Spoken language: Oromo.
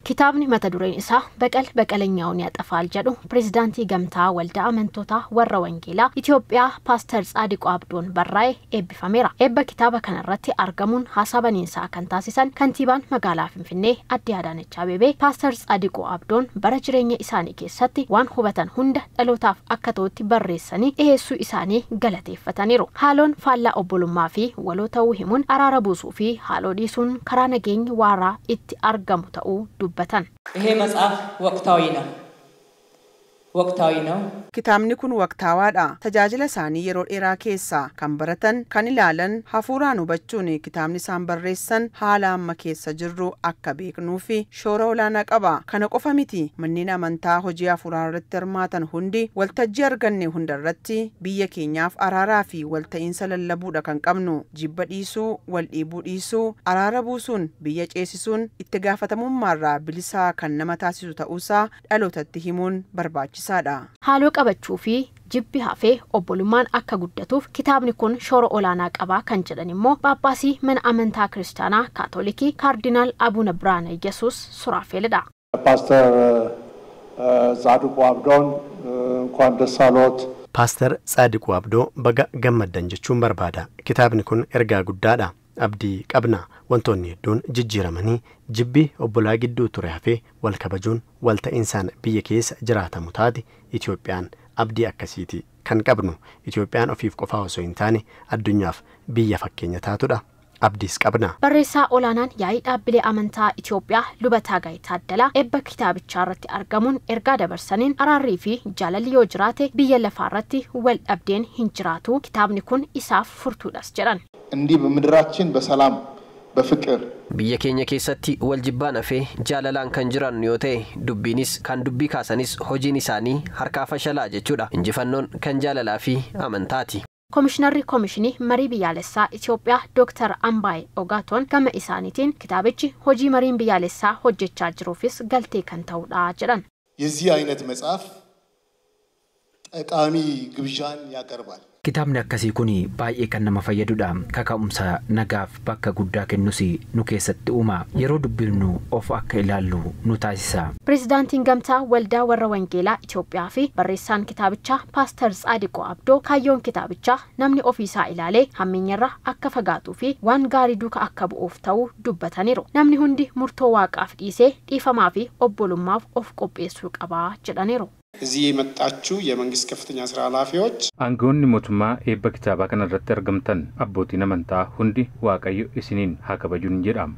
كتابني متى درين إسا بقلنياون يطفال جدو بريزيدانتي جمتا والدا أمنتوتا ورا وانجيلا إثيوبيا باسترز صادق عبدون براي إب فاميرا إب كتابة كان رتي أرجمون حسابا إنسا كان تاسسا كنتيبان مقالة فيني أدي هدان الشابيبي باسترز صادق عبدون برجرين إساني كيستي وان خوبتان هند ألوتاف أكتوتي بريساني إهسو إساني غلطي فتانيرو حالون فالا أبولو مافي ولو توهمون أراربوسو في حالو ديسون كرانجين وارا إت أرجمو تاو دبتان ይሄ መጽሐፍ ወቅታዊ ነው kitaabni kun waqtaawaadha tajaajila isaanii yeroo dheeraa keessa kan baratan kan ilaalan hafuuraan hubachuun kitaabni isaan barreessan haala amma keessa jirru akka beeknuu fi shoora olaanaa qaba kana qofa miti manneen amantaa hojii hafuuraa irratti hirmaatan hundi waltajjii arganne hundarratti biyya keenyaaf araaraa fi walta'iinsa lallabuudha kan qabnu jibba dhiisuu wal dhiibuu dhiisuu araara buusuun biyya ceesisuun itti gaafatamummaarraa bilisaa kan nama taasisu ta'uusaa dhalootatti himuun barbaachisaadha. Haaloo qabachuu fi jibbi hafee obbolummaan akka guddatuuf kitaabni kun shoora olaanaa qaba kan jedhan immoo Paappaasii mana amantaa kiristaanaa kaatolikii kaardinaal Abuna Biraana Yesuus Suraafelidha. Pastor Saadiquu Abdoon እንኳን ደስ አሎት Pastor Saadiquu Abdoo baga gammaddan jechuun barbaada. Kitaabni kun ergaa guddaadha. Abdii qabna wantoonni hedduun jijjiiramanii jibbi obbolaa gidduu ture hafee wal kabajuun walta'insaan biyya keessa jiraatamu taate Itoophiyaan abdii akkasiiti kan qabnu Itoophiyaan ofiif qofaa osoo hin taane addunyaaf biyya fakkeenya taatudha. Abdiis qabna. Barreessaa olaanaan yaa'ii dhaabbilee amantaa Itoophiyaa Lubataa Gaayitaaddalaa ebba kitaabicha irratti argamuun ergaa dabarsaniin araarrii fi jaalalli yoo jiraate biyya lafaarratti wal dhabdeen hin jiraatu kitaabni kun isaaf furtuudhas jedhan. እንዲህ በምድራችን በሰላም በፍቅር biyya keenya keessatti wal jibbaan hafee jaalalaan kan jiran yoo ta'e dubbiinis kan dubbii kaasanis hojiin isaanii harkaa fashalaa jechuudha injifannoon kan jaalalaa fi amantaati. Komishinarri Komishinii Marii Biyyaalessaa Itoophiyaa Dr. Ambaay Ogaaton gama isaaniitiin kitaabichi hojii mariin biyyaalessaa hojjechaa jiruufis galtee kan ta'udha jedhan. የዚህ አይነት መጽሐፍ ጠቃሚ ግብዣን ያቀርባል. Kitaabni akkasii kun baay'ee kan nama fayyadudha. Kaka'umsa nagaaf bakka guddaa kennus nu keessatti uuma. Yeroo dubbifnu of akka ilaallu nu taasisa. Pirezidaantiin Gamtaa Waldaa Warra Wangeelaa Itoophiyaa fi barreessaan kitaabichaa Paaster Saadiquu Abdoo kaayyoon kitaabichaa namni ofiisaa ilaalee hammeenyarra akka fagaatuu fi waan gaarii duuka akka bu'uuf ta'uu dubbataniiru. Namni hundi murtoo waaqaaf dhiisee dhiifamaa fi obbolummaaf of qopheessuu qaba jedhaniiru. እዚህ የመጣችሁ የመንግስት ከፍተኛ ስራ ኃላፊዎች አንጎን ሞቱማ ኤበ ኪታባ ከነረተ አርገምተን አቦቲን አመንታ ሁንዲ ዋቀዩ እስኒን ሀከበጁን ጀዳም